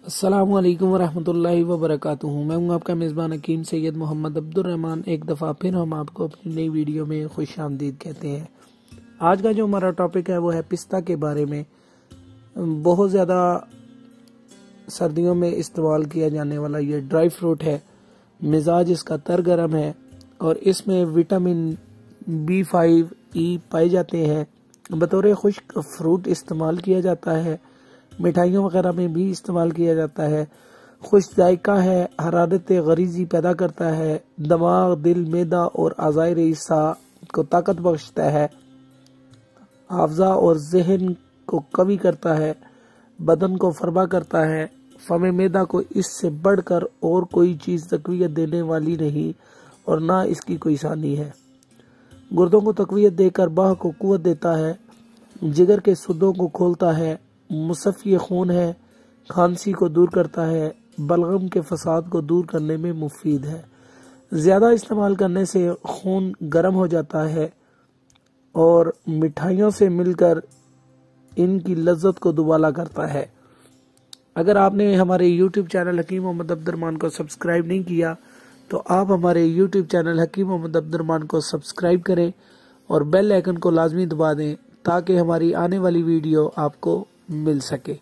अस्सलाम वालेकुम वरहमतुल्लाहि वबरकातुहू। मैं हूं आपका मेज़बान हकीम सैयद मोहम्मद अब्दुर्रहमान। एक दफ़ा फिर हम आपको अपनी नई वीडियो में खुश आमदीद कहते हैं। आज का जो हमारा टॉपिक है वो है पिस्ता के बारे में। बहुत ज़्यादा सर्दियों में इस्तेमाल किया जाने वाला ये ड्राई फ्रूट है। मिजाज इसका तर गर्म है और इसमें विटामिन B5 E पाए जाते हैं। बतौर खुश्क फ्रूट इस्तेमाल किया जाता है, मिठाइयों वगैरह में भी इस्तेमाल किया जाता है। खुश जायका है, हरारत गरीजी पैदा करता है, दिमाग, दिल, मैदा और अज़ायर ईसा को ताकत बख्शता है, हाफजा और जहन को कवी करता है, बदन को फरबा करता है। फम मैदा को इससे बढ़कर और कोई चीज़ तकवीत देने वाली नहीं और ना इसकी कोई सानी है। गुर्दों को तकवीत देकर बाह को कुव्वत देता है, जिगर के सुद्दों को खोलता है, मुसफ़ी खून है, खांसी को दूर करता है, बलगम के फसाद को दूर करने में मुफीद है। ज़्यादा इस्तेमाल करने से खून गर्म हो जाता है और मिठाइयों से मिलकर इनकी लज्जत को दुबाला करता है। अगर आपने हमारे YouTube चैनल हकीम मोहम्मद अब्दुर्रहमान को सब्सक्राइब नहीं किया तो आप हमारे YouTube चैनल हकीम मोहम्मद अब्दुर्रहमान को सब्सक्राइब करें और बेल आइकन को लाजमी दबा दें ताकि हमारी आने वाली वीडियो आपको मिल सके।